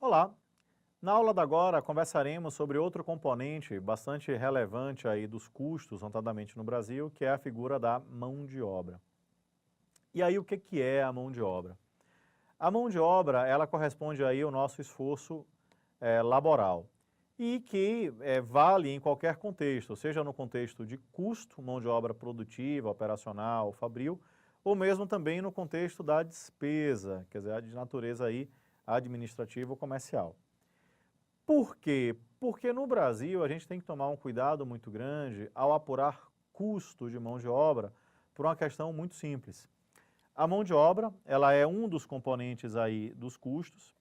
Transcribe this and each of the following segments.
Olá! Na aula da agora conversaremos sobre outro componente bastante relevante aí dos custos, notadamente no Brasil, que é a figura da mão de obra. E aí o que é a mão de obra? A mão de obra, ela corresponde aí ao nosso esforço laboral e que vale em qualquer contexto, seja no contexto de custo, mão de obra produtiva, operacional, fabril, ou mesmo também no contexto da despesa, quer dizer, de natureza aí administrativa ou comercial. Por quê? Porque no Brasil a gente tem que tomar um cuidado muito grande ao apurar custo de mão de obra por uma questão muito simples. A mão de obra, ela é um dos componentes aí dos custos,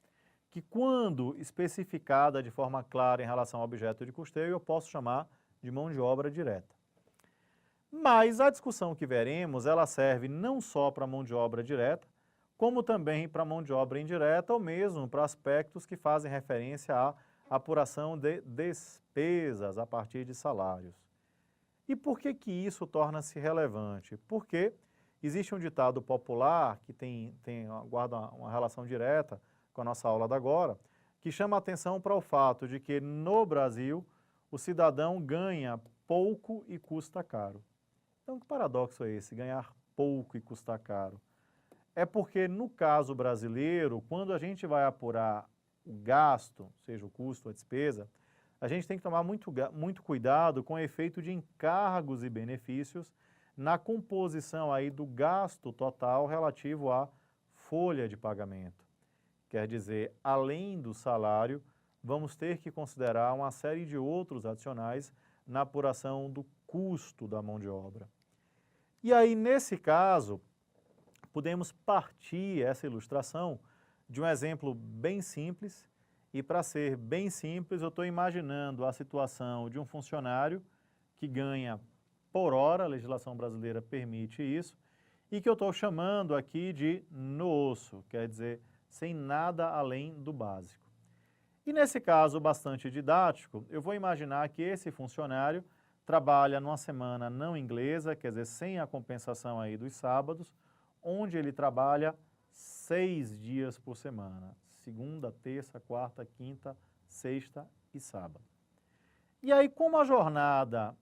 que quando especificada de forma clara em relação ao objeto de custeio, eu posso chamar de mão de obra direta. Mas a discussão que veremos, ela serve não só para a mão de obra direta, como também para a mão de obra indireta, ou mesmo para aspectos que fazem referência à apuração de despesas a partir de salários. E por que isso torna-se relevante? Porque existe um ditado popular que guarda uma relação direta com a nossa aula da agora, que chama a atenção para o fato de que no Brasil o cidadão ganha pouco e custa caro. Então que paradoxo é esse, ganhar pouco e custar caro? É porque no caso brasileiro, quando a gente vai apurar o gasto, seja o custo ou a despesa, a gente tem que tomar muito cuidado com o efeito de encargos e benefícios na composição aí do gasto total relativo à folha de pagamento. Quer dizer, além do salário, vamos ter que considerar uma série de outros adicionais na apuração do custo da mão de obra. E aí, nesse caso, podemos partir essa ilustração de um exemplo bem simples, e para ser bem simples, eu estou imaginando a situação de um funcionário que ganha por hora, a legislação brasileira permite isso, e que eu estou chamando aqui de no osso, quer dizer, sem nada além do básico. E nesse caso bastante didático, eu vou imaginar que esse funcionário trabalha numa semana não inglesa, quer dizer, sem a compensação aí dos sábados, onde ele trabalha 6 dias por semana, segunda, terça, quarta, quinta, sexta e sábado. E aí, como a jornada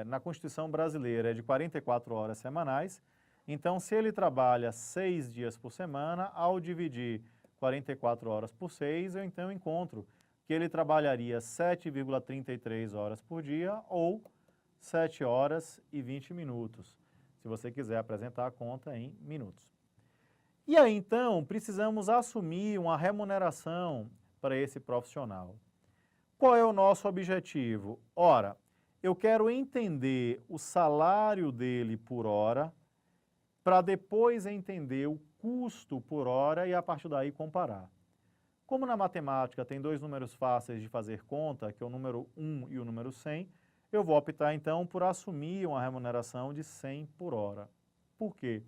na Constituição brasileira é de 44 horas semanais, então se ele trabalha 6 dias por semana, ao dividir 44 horas por 6, eu então encontro que ele trabalharia 7,33 horas por dia ou 7 horas e 20 minutos, se você quiser apresentar a conta em minutos. E aí, então, precisamos assumir uma remuneração para esse profissional. Qual é o nosso objetivo? Ora, eu quero entender o salário dele por hora, para depois entender o custo por hora e a partir daí comparar. Como na matemática tem dois números fáceis de fazer conta, que é o número 1 e o número 100, eu vou optar então por assumir uma remuneração de 100 por hora. Por quê?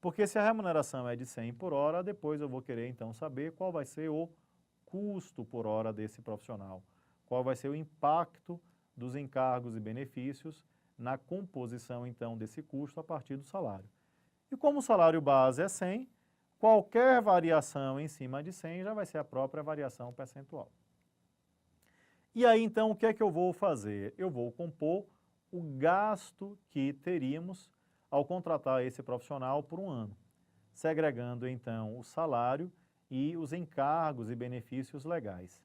Porque se a remuneração é de 100 por hora, depois eu vou querer então saber qual vai ser o custo por hora desse profissional, qual vai ser o impacto dos encargos e benefícios na composição então desse custo a partir do salário. E como o salário base é 100, qualquer variação em cima de 100 já vai ser a própria variação percentual. E aí então o que é que eu vou fazer? Eu vou compor o gasto que teríamos ao contratar esse profissional por um ano, segregando então o salário e os encargos e benefícios legais.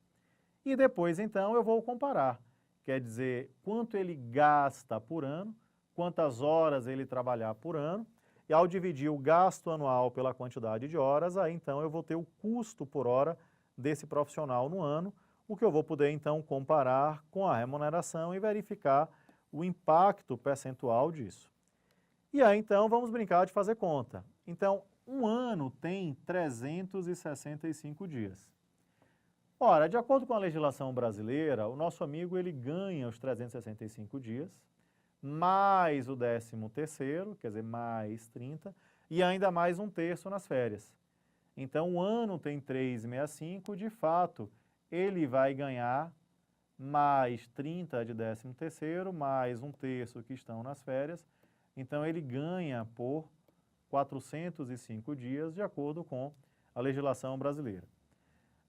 E depois então eu vou comparar, quer dizer, quanto ele gasta por ano, quantas horas ele trabalhar por ano, e ao dividir o gasto anual pela quantidade de horas, aí então eu vou ter o custo por hora desse profissional no ano, o que eu vou poder então comparar com a remuneração e verificar o impacto percentual disso. E aí então vamos brincar de fazer conta. Então, um ano tem 365 dias. Ora, de acordo com a legislação brasileira, o nosso amigo ele ganha os 365 dias, mais o 13º, quer dizer, mais 30, e ainda mais um terço nas férias. Então, o ano tem 365, de fato, ele vai ganhar mais 30 de 13º, mais um terço que estão nas férias, então ele ganha por 405 dias, de acordo com a legislação brasileira.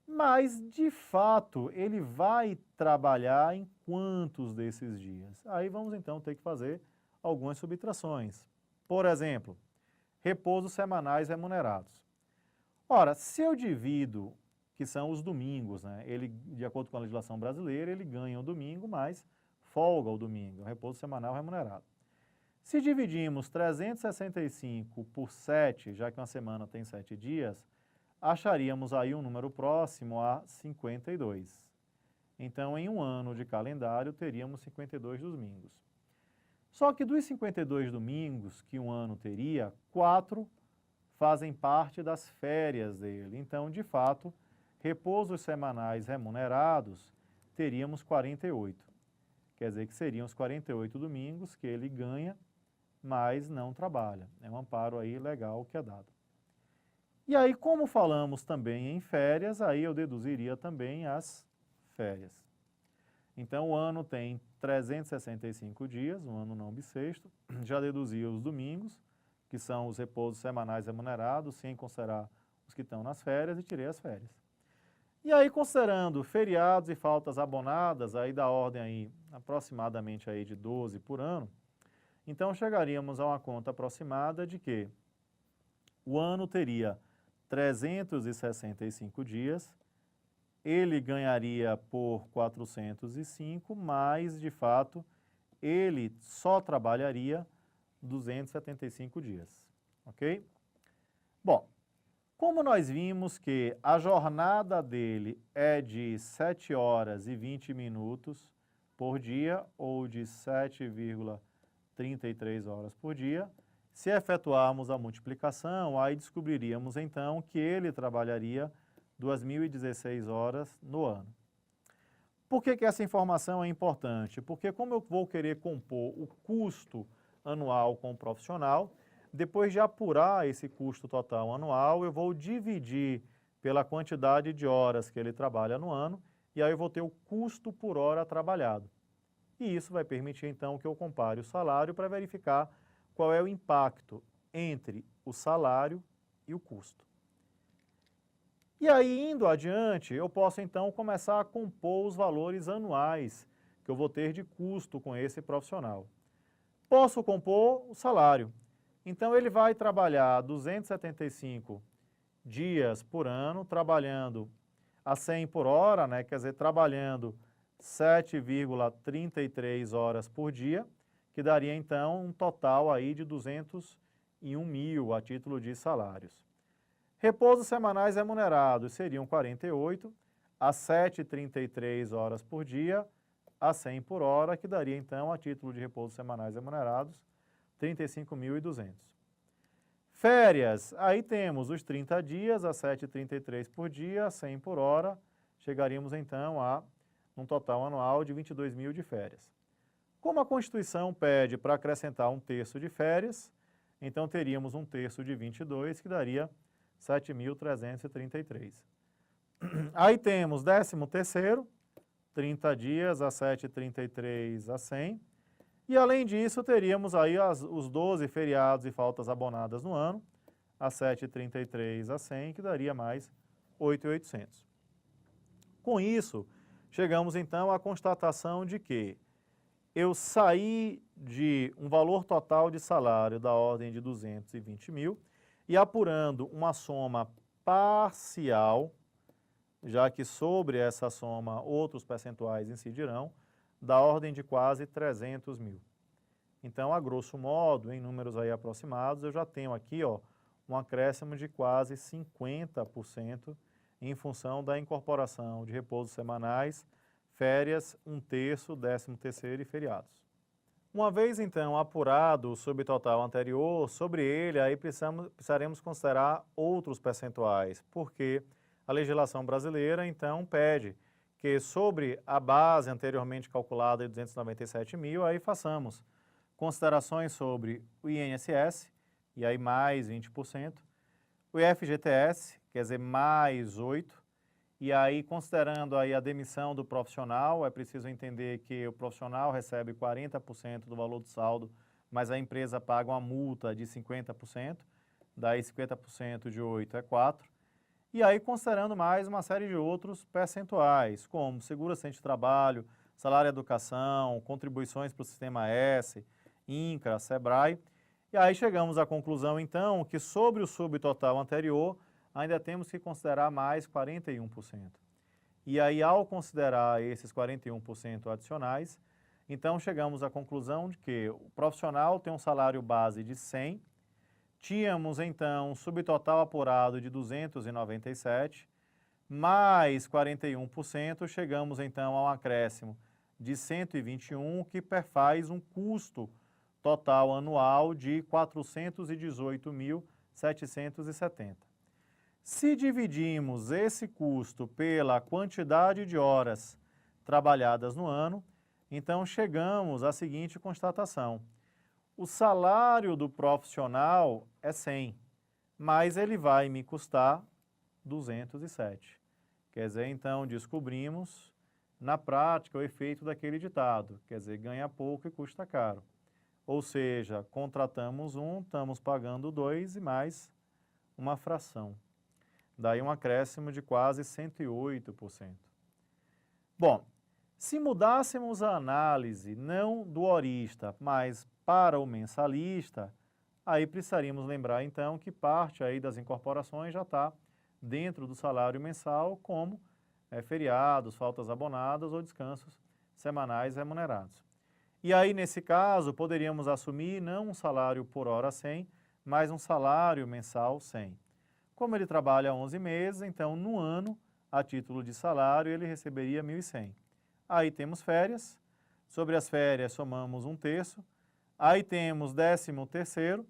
Mas, de fato, ele vai trabalhar em quantos desses dias? Aí vamos então ter que fazer algumas subtrações. Por exemplo, repousos semanais remunerados. Ora, se eu divido, que são os domingos, né? Ele, de acordo com a legislação brasileira, ele ganha o domingo, mas folga o domingo, é um repouso semanal remunerado. Se dividimos 365 por 7, já que uma semana tem 7 dias, acharíamos aí um número próximo a 52. Então, em um ano de calendário, teríamos 52 domingos. Só que dos 52 domingos que um ano teria, 4 fazem parte das férias dele. Então, de fato, repousos semanais remunerados, teríamos 48. Quer dizer que seriam os 48 domingos que ele ganha, mas não trabalha. É um amparo aí legal que é dado. E aí, como falamos também em férias, aí eu deduziria também as férias. Então, o ano tem 365 dias, um ano não bissexto, já deduzia os domingos, que são os repousos semanais remunerados, sem considerar os que estão nas férias, e tirei as férias. E aí, considerando feriados e faltas abonadas, aí da ordem aí, aproximadamente aí de 12 por ano, então chegaríamos a uma conta aproximada de que o ano teria 365 dias, ele ganharia por 405, mas, de fato, ele só trabalharia 275 dias, ok? Bom, como nós vimos que a jornada dele é de 7 horas e 20 minutos por dia, ou de 7,33 horas por dia, se efetuarmos a multiplicação, aí descobriríamos então que ele trabalharia 2.016 horas no ano. Por que essa informação é importante? Porque como eu vou querer compor o custo anual com o profissional, depois de apurar esse custo total anual, eu vou dividir pela quantidade de horas que ele trabalha no ano, e aí eu vou ter o custo por hora trabalhado. E isso vai permitir então que eu compare o salário para verificar qual é o impacto entre o salário e o custo. E aí, indo adiante, eu posso então começar a compor os valores anuais que eu vou ter de custo com esse profissional. Posso compor o salário. Então, ele vai trabalhar 275 dias por ano, trabalhando a 100 por hora, né? Quer dizer, trabalhando 7,33 horas por dia, que daria então um total aí de 201 mil a título de salários. Repousos semanais remunerados seriam 48 a 7,33 horas por dia, a 100 por hora, que daria então a título de repousos semanais remunerados 35.200. Férias, aí temos os 30 dias a 7,33 por dia, 100 por hora, chegaríamos então a um total anual de 22 mil de férias. Como a Constituição pede para acrescentar um terço de férias, então teríamos um terço de 22, que daria 7.333. Aí temos 13º, 30 dias a 7,33 a 100. E além disso, teríamos aí os 12 feriados e faltas abonadas no ano, a 7,33 a 100, que daria mais 8.800. Com isso, chegamos então à constatação de que eu saí de um valor total de salário da ordem de 220 mil e apurando uma soma parcial, já que sobre essa soma outros percentuais incidirão, da ordem de quase 300 mil. Então, a grosso modo, em números aí aproximados, eu já tenho aqui um acréscimo de quase 50% em função da incorporação de repousos semanais, férias, um terço, 13º e feriados. Uma vez, então, apurado o subtotal anterior, sobre ele aí precisaremos considerar outros percentuais, porque a legislação brasileira, então, pede que sobre a base anteriormente calculada de 297 mil, aí façamos considerações sobre o INSS, e aí mais 20%, o FGTS, quer dizer, mais 8%, e aí considerando aí a demissão do profissional, é preciso entender que o profissional recebe 40% do valor do saldo, mas a empresa paga uma multa de 50%, daí 50% de 8 é 4%, E aí considerando mais uma série de outros percentuais, como seguro-acidente de trabalho, salário-educação, contribuições para o Sistema S, INCRA, SEBRAE. E aí chegamos à conclusão, então, que sobre o subtotal anterior, ainda temos que considerar mais 41%. E aí, ao considerar esses 41% adicionais, então chegamos à conclusão de que o profissional tem um salário base de 100, tínhamos então um subtotal apurado de 297, mais 41%, chegamos então a um acréscimo de 121, que perfaz um custo total anual de 418.770. Se dividimos esse custo pela quantidade de horas trabalhadas no ano, então chegamos à seguinte constatação: o salário do profissional é 100, mas ele vai me custar 207. Quer dizer, então descobrimos na prática o efeito daquele ditado, quer dizer, ganha pouco e custa caro. Ou seja, contratamos um, estamos pagando 2 e mais uma fração. Daí um acréscimo de quase 108%. Bom, se mudássemos a análise não do horista, mas para o mensalista, aí precisaríamos lembrar então que parte aí das incorporações já está dentro do salário mensal, como feriados, faltas abonadas ou descansos semanais remunerados. E aí, nesse caso, poderíamos assumir não um salário por hora 100, mas um salário mensal 100. Como ele trabalha 11 meses, então no ano, a título de salário, ele receberia 1.100. Aí temos férias, sobre as férias somamos 1/3, aí temos 13º,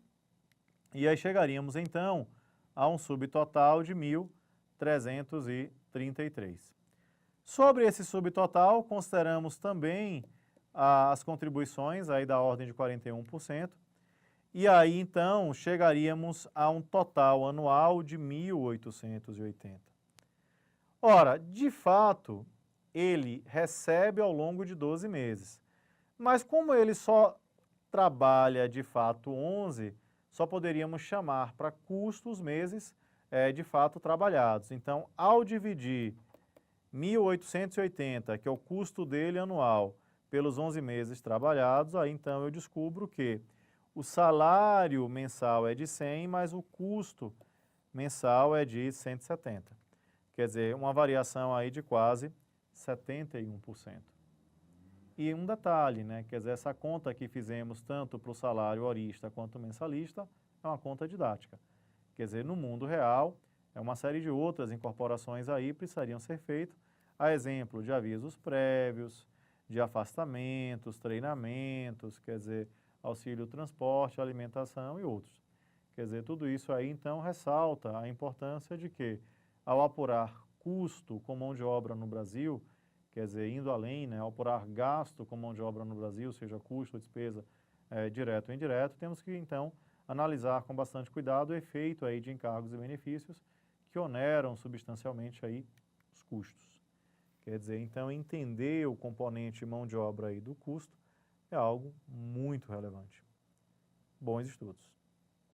e aí chegaríamos então a um subtotal de 1.333. Sobre esse subtotal, consideramos também as contribuições aí da ordem de 41%, e aí, então, chegaríamos a um total anual de 1.880. Ora, de fato, ele recebe ao longo de 12 meses. Mas como ele só trabalha, de fato, 11, só poderíamos chamar para custo os meses, de fato, trabalhados. Então, ao dividir 1.880, que é o custo dele anual, pelos 11 meses trabalhados, aí, então, eu descubro que o salário mensal é de 100, mas o custo mensal é de 170. Quer dizer, uma variação aí de quase 71%. E um detalhe, né? Quer dizer, essa conta que fizemos tanto para o salário horista quanto mensalista é uma conta didática. Quer dizer, no mundo real, uma série de outras incorporações aí precisariam ser feitas, a exemplo de avisos prévios, de afastamentos, treinamentos, quer dizer, auxílio transporte, alimentação e outros. Quer dizer, tudo isso aí, então, ressalta a importância de que, ao apurar custo com mão de obra no Brasil, quer dizer, indo além, né, ao apurar gasto com mão de obra no Brasil, seja custo ou despesa direto ou indireto, temos que, então, analisar com bastante cuidado o efeito aí de encargos e benefícios que oneram substancialmente aí os custos. Quer dizer, então, entender o componente mão de obra aí do custo é algo muito relevante. Bons estudos.